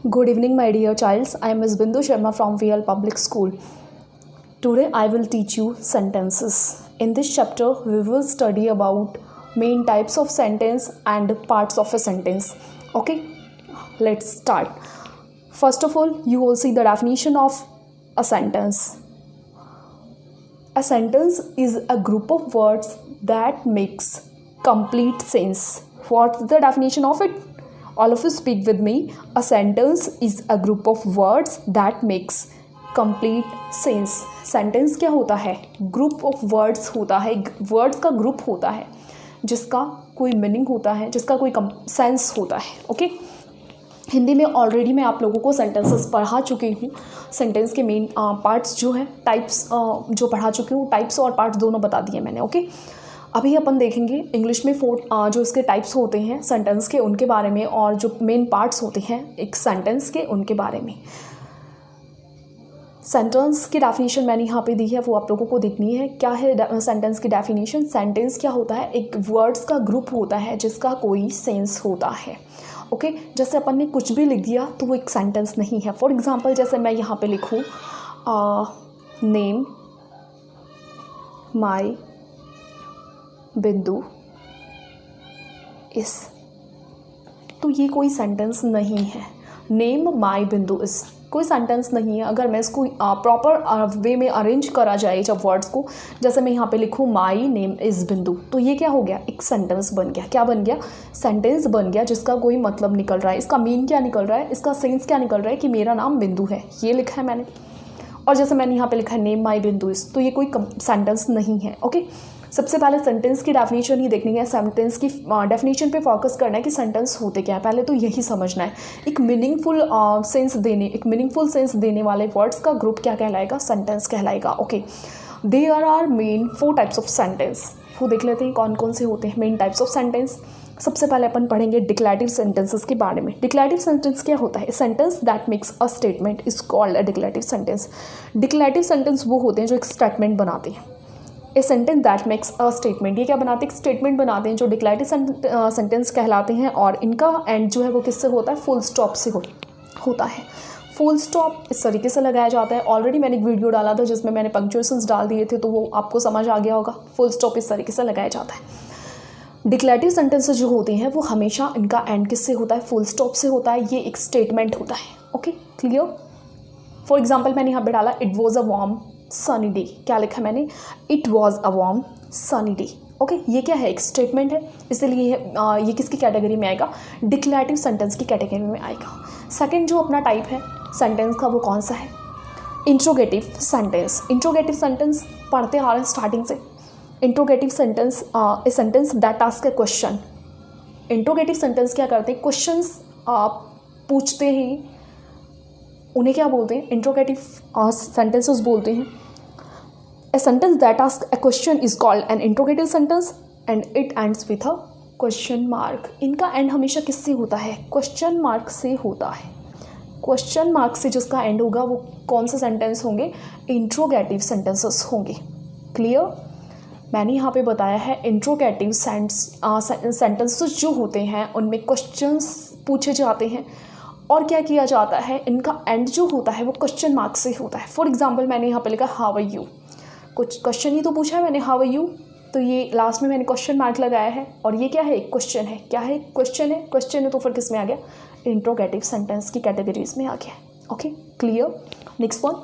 Good evening, my dear childs. I am Ms. Bindu Sharma from VL Public School. Today I will teach you sentences. In this chapter, we will study about main types of sentence and parts of a sentence. Okay, let's start. First of all, you will see the definition of a sentence. A sentence is a group of words that makes complete sense. What's the definition of it? All of you speak with me. A sentence is a group of words that makes complete sense. Sentence क्या होता है? Group of words होता है. Words का group होता है जिसका कोई मीनिंग होता है, जिसका कोई सेंस होता है. ओके, हिंदी में ऑलरेडी मैं आप लोगों को सेंटेंसेस पढ़ा चुकी हूँ. सेंटेंस के मेन पार्ट्स जो है, टाइप्स जो पढ़ा चुकी हूँ, टाइप्स और पार्ट्स दोनों बता दिए मैंने. ओके, अभी अपन देखेंगे इंग्लिश में 4 जो इसके टाइप्स होते हैं सेंटेंस के, उनके बारे में, और जो मेन पार्ट्स होते हैं एक सेंटेंस के, उनके बारे में. सेंटेंस की डेफिनेशन मैंने यहाँ पे दी है, वो आप लोगों को देखनी है. क्या है सेंटेंस की डेफिनेशन? सेंटेंस क्या होता है? एक वर्ड्स का ग्रुप होता है जिसका कोई सेंस होता है. ओके, जैसे अपन ने कुछ भी लिख दिया तो वो एक सेंटेंस नहीं है. फॉर एग्जांपल, जैसे मैं यहाँ पे लिखूँ नेम माई बिंदु इस, तो ये कोई सेंटेंस नहीं है. नेम माई बिंदु इस कोई सेंटेंस नहीं है. अगर मैं इसको प्रॉपर वे में अरेंज करा जाए जब वर्ड्स को, जैसे मैं यहाँ पे लिखूँ माई नेम इज़ बिंदु, तो ये क्या हो गया? एक सेंटेंस बन गया. क्या बन गया? सेंटेंस बन गया जिसका कोई मतलब निकल रहा है. इसका मीन क्या निकल रहा है? इसका सेंस क्या निकल रहा है कि मेरा नाम बिंदु है, ये लिखा है मैंने. और जैसे मैंने यहाँ पे लिखा है नेम माई बिंदु इस, तो ये कोई सेंटेंस नहीं है. ओके, सबसे पहले सेंटेंस की डेफिनेशन ही देखनी है. सेंटेंस की डेफिनेशन पे फोकस करना है कि सेंटेंस होते क्या है, पहले तो यही समझना है. एक मीनिंगफुल सेंस देने वाले वर्ड्स का ग्रुप क्या कहलाएगा? सेंटेंस कहलाएगा. Okay, there are main 4 types of sentence. वो देख लेते हैं कौन कौन से होते हैं मेन टाइप्स ऑफ सेंटेंस. सबसे पहले अपन पढ़ेंगे डिक्लेरेटिव सेंटेंसेस के बारे में. डिक्लेरेटिव सेंटेंस क्या होता है? Sentence that makes a statement is called a declarative sentence. Declarative sentence वो होते हैं जो एक स्टेटमेंट बनाते हैं. A sentence that makes a statement, ये क्या बनाते हैं? स्टेटमेंट बनाते हैं, जो डिक्लेरेटिव सेंटेंस कहलाते हैं. और इनका एंड जो है वो किससे होता है? फुल स्टॉप से होता है. फुल स्टॉप इस तरीके से लगाया जाता है. ऑलरेडी मैंने एक वीडियो डाला था जिसमें मैंने पंक्चुएशंस डाल दिए थे, तो वो आपको समझ आ गया होगा. फुल स्टॉप इस तरीके से लगाया जाता है. डिक्लेरेटिव सेंटेंसेस जो होते हैं वो हमेशा इनका एंड किससे होता है? फुल स्टॉप से होता है. ये एक स्टेटमेंट होता है. Okay, clear. फॉर एग्जाम्पल, मैंने यहाँ पे डाला it was a warm sunny day. क्या लिखा मैंने? It was a warm sunny day. Okay, ये क्या है? एक स्टेटमेंट है, इसलिए ये किसकी कैटेगरी में आएगा? डिक्लेरेटिव सेंटेंस की कैटेगरी में आएगा. सेकंड जो अपना टाइप है सेंटेंस का, वो कौन सा है? Interrogative sentence. इंट्रोगेटिव सेंटेंस पढ़ते आ रहे हैं स्टार्टिंग से. Interrogative sentence a sentence that ask A question. Interrogative sentence क्या करते हैं? क्वेश्चंस पूछते ही उन्हें क्या बोलते हैं? इंट्रोगेटिव सेंटेंसेस बोलते हैं. A sentence that ask A question is called an interrogative sentence and it ends with a question mark. इनका एंड हमेशा किससे होता है? क्वेश्चन मार्क से होता है. क्वेश्चन मार्क से जिसका एंड होगा वो कौन से सेंटेंस होंगे? इंट्रोगेटिव सेंटेंसेस होंगे. क्लियर. मैंने यहाँ पे बताया है इंट्रोगेटिव सेंटेंसेस जो होते हैं उनमें क्वेश्चंस पूछे जाते हैं और क्या किया जाता है, इनका एंड जो होता है वो क्वेश्चन मार्क से होता है. फॉर एग्जांपल, मैंने यहाँ पे लिखा हाउ आर यू. कुछ क्वेश्चन ही तो पूछा है मैंने, हाउ आर यू, तो ये लास्ट में मैंने क्वेश्चन मार्क लगाया है. और ये क्या है? एक क्वेश्चन है. क्या है? क्वेश्चन है. क्वेश्चन है तो फिर किस में आ गया? इंट्रोगेटिव सेंटेंस की कैटेगरीज में आ गया. Okay, clear. Next one,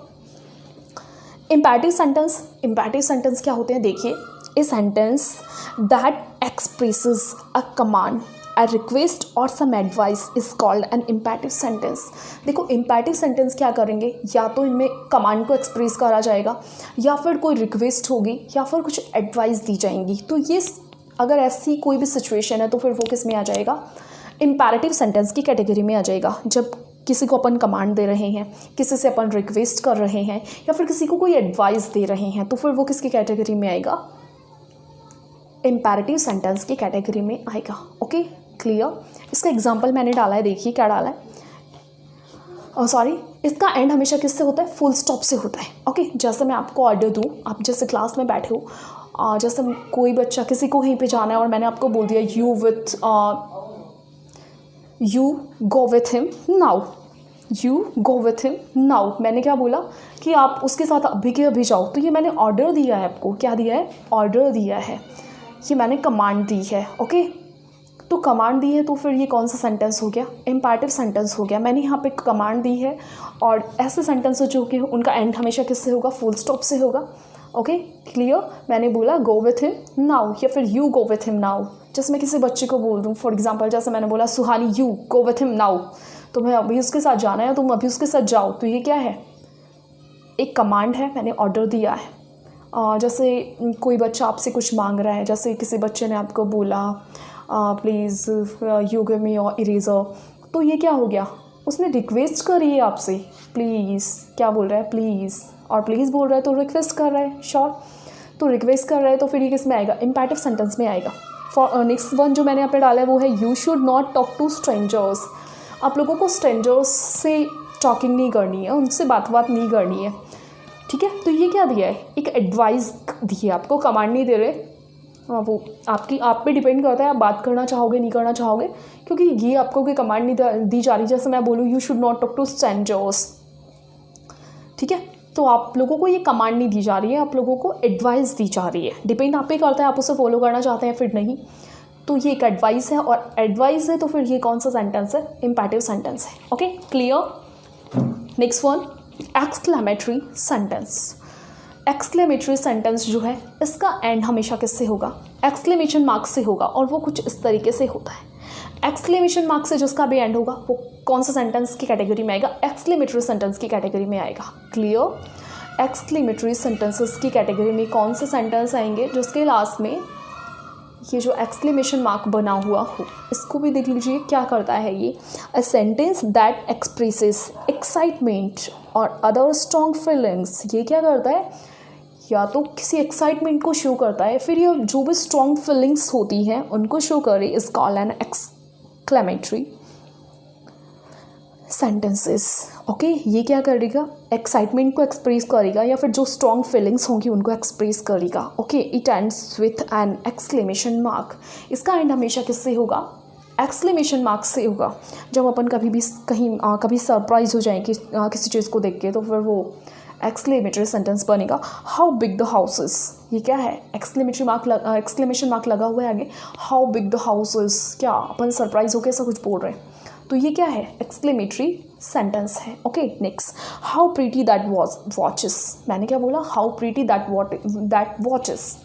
imperative sentence. Imperative sentence क्या होते हैं? देखिए, a sentence that expresses a command, a request or some advice is called an imperative sentence. देखो, imperative sentence क्या करेंगे? या तो इनमें कमांड को एक्सप्रेस करा जाएगा, या फिर कोई रिक्वेस्ट होगी, या फिर कुछ एडवाइस दी जाएंगी. तो ये अगर ऐसी कोई भी सिचुएशन है तो फिर वो किस में आ जाएगा? imperative सेंटेंस की कैटेगरी में आ जाएगा. जब किसी को अपन कमांड दे रहे हैं, किसी से अपन रिक्वेस्ट कर रहे हैं, या फिर किसी को कोई एडवाइस दे रहे हैं, तो फिर वो किसकी कैटेगरी में आएगा? इम्पेरेटिव सेंटेंस की कैटेगरी में आएगा. Okay, clear. इसका एग्जांपल मैंने डाला है, देखिए क्या डाला है. सॉरी, इसका एंड हमेशा किससे होता है? फुल स्टॉप से होता है. ओके, जैसे मैं आपको ऑर्डर दूँ, आप जैसे क्लास में बैठे हो, जैसे कोई बच्चा, किसी को कहीं पे जाना है और मैंने आपको बोल दिया you go with him now. You go with him now, मैंने क्या बोला कि आप उसके साथ अभी के अभी जाओ, तो ये मैंने ऑर्डर दिया है आपको, क्या दिया है, ऑर्डर दिया है, ये मैंने कमांड दी है। ओके, तो कमांड दी है तो फिर ये कौन सा सेंटेंस हो गया, इम्पैरेटिव सेंटेंस हो गया। मैंने यहाँ पे कमांड दी है और ऐसे सेंटेंस जो कि उनका एंड हमेशा किससे होगा, फुल स्टॉप से होगा। ओके क्लियर, मैंने बोला गो विथ हिम नाउ या फिर you go with him now. जैसे मैं किसी बच्चे को बोल दूँ, फॉर एग्जाम्पल जैसे मैंने बोला Suhani you go with him now, तुम्हें अभी उसके साथ जाना है, तुम अभी उसके साथ जाओ, तो ये क्या है, एक कमांड है, मैंने ऑर्डर दिया है। जैसे कोई बच्चा आपसे कुछ मांग रहा है, जैसे किसी बच्चे ने आपको बोला please you give me your eraser, तो ये क्या हो गया, उसने रिक्वेस्ट करी है आपसे, प्लीज़, क्या बोल रहा है, प्लीज़, और प्लीज़ बोल रहा है तो रिक्वेस्ट कर रहा है, श्योर, तो रिक्वेस्ट कर रहा है तो फिर ये किस में आएगा, इम्पैरेटिव सेंटेंस में आएगा। फॉर नेक्स्ट वन जो मैंने यहाँ पे डाला है वो है you should not talk to strangers. आप लोगों को स्ट्रेंजर्स से टॉकिंग नहीं करनी है, उनसे बात नहीं करनी है, ठीक है। तो ये क्या दिया है, एक एडवाइस दी है आपको, कमांड नहीं दे रहे, वो आप पे डिपेंड करता है, आप बात करना चाहोगे नहीं करना चाहोगे, क्योंकि ये आपको कोई कमांड नहीं दी जा रही। जैसे मैं बोलूँ you should not talk to strangers, ठीक है, तो आप लोगों को ये कमांड नहीं दी जा रही है, आप लोगों को एडवाइस दी जा रही है, डिपेंड आप पे करता है आप उसे फॉलो करना चाहते हैं फिर नहीं। तो ये एक एडवाइस है, और एडवाइस है तो फिर ये कौन सा सेंटेंस है, इम्पैरेटिव सेंटेंस है। Okay clear. Next one exclamatory sentence. Exclamatory sentence जो है इसका एंड हमेशा किससे होगा, एक्सक्लेमेशन मार्क से होगा, और वो कुछ इस तरीके से होता है। एक्सक्लेमेशन मार्क से जिसका भी एंड होगा वो कौन सा सेंटेंस की कैटेगरी में आएगा, एक्सक्लेमेटरी सेंटेंस की कैटेगरी में आएगा। क्लियर, एक्सक्लेमेटरी सेंटेंसेस की कैटेगरी में कौन से सेंटेंस आएंगे जिसके लास्ट में ये जो एक्सक्लेमेशन मार्क बना हुआ हो। इसको भी देख लीजिए क्या करता है ये, a sentence that expresses excitement और अदर स्ट्रॉन्ग फीलिंग्स। ये क्या करता है, या तो किसी एक्साइटमेंट को शो करता है, फिर ये जो भी स्ट्रॉन्ग फीलिंग्स होती हैं उनको शो करे, is called an exclamatory sentences. Okay, ये क्या करेगा, एक्साइटमेंट को एक्सप्रेस करेगा या फिर जो स्ट्रॉन्ग फीलिंग्स होंगी उनको एक्सप्रेस करेगा। Okay, it ends with an exclamation mark. इसका एंड हमेशा किससे होगा, एक्सक्लेमेशन मार्क से होगा। जब अपन कभी भी कहीं कभी सरप्राइज हो जाए किसी चीज़ को देख के, तो फिर वो एक्सक्लेमेटरी सेंटेंस बनेगा। How big the house is, ये क्या है, एक्सक्लेमेशन मार्क लगा हुआ है आगे, how big the house is, क्या अपन सरप्राइज होकर ऐसा कुछ बोल रहे हैं, तो ये क्या है, एक्सक्लेमेटरी सेंटेंस है। Okay next, how pretty that watches. मैंने क्या बोला, how pretty that watches,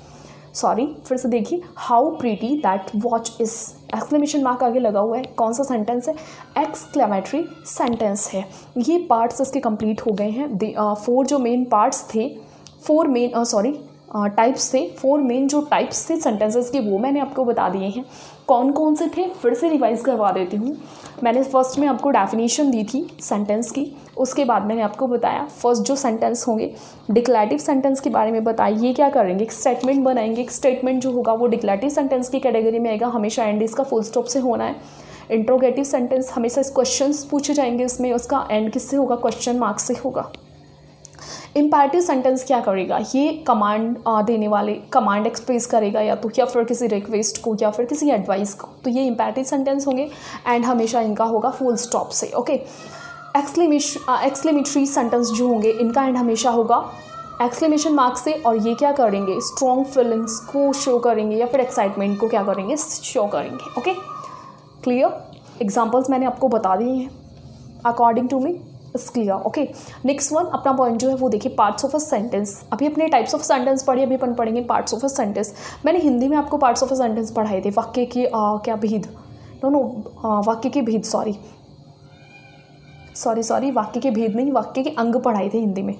sorry फिर से देखिए, how pretty that watch is, exclamation mark आगे लगा हुआ है, कौन सा सेंटेंस है, एक्सक्लेमेटरी सेंटेंस है। ये पार्ट्स इसके कंप्लीट हो गए हैं। 4 जो मेन पार्ट्स थे, 4 टाइप्स थे, 4 मेन जो टाइप्स थे सेंटेंसेस के, वो मैंने आपको बता दिए हैं। कौन कौन से थे फिर से रिवाइज करवा देती हूँ। मैंने फर्स्ट में आपको डेफिनेशन दी थी सेंटेंस की, उसके बाद मैंने आपको बताया फर्स्ट जो सेंटेंस होंगे डिक्लेरेटिव सेंटेंस के बारे में बताया। ये क्या करेंगे, एक स्टेटमेंट बनाएंगे, एक स्टेटमेंट जो होगा वो डिक्लेरेटिव सेंटेंस की कैटेगरी में आएगा, हमेशा एंड इसका फुल स्टॉप से होना है। इंट्रोगेटिव सेंटेंस हमेशा क्वेश्चंस पूछे जाएंगे, इसमें उसका एंड किससे होगा, क्वेश्चन मार्क से होगा। इम्पैरेटिव सेंटेंस क्या करेगा, ये कमांड देने वाले कमांड एक्सप्रेस करेगा, या तो या फिर किसी रिक्वेस्ट को या फिर किसी एडवाइस को, तो ये इम्पैरेटिव सेंटेंस होंगे एंड हमेशा इनका होगा फुल स्टॉप से। ओके, एक्सक्लेमेटरी सेंटेंस जो होंगे इनका एंड हमेशा होगा एक्सक्लेमेशन मार्क से, और ये क्या करेंगे, स्ट्रॉन्ग फीलिंग्स को शो करेंगे या फिर एक्साइटमेंट को क्या करेंगे, शो करेंगे। ओके क्लियर, एग्जाम्पल्स मैंने आपको बता दिए हैं, according to me it's clear. Okay next one, अपना पॉइंट जो है वो देखिए, पार्ट्स ऑफ अ सेंटेंस। अभी अपने टाइप्स ऑफ सेंटेंस पढ़िए, अभी अपन पढ़ेंगे पार्ट्स ऑफ अ सेंटेंस। मैंने हिंदी में आपको पार्ट्स ऑफ अ सेंटेंस पढ़ाए थे, वाक्य की क्या भेद, वाक्य के भेद, सॉरी वाक्य के भेद नहीं, वाक्य के अंग पढ़ाए थे हिंदी में।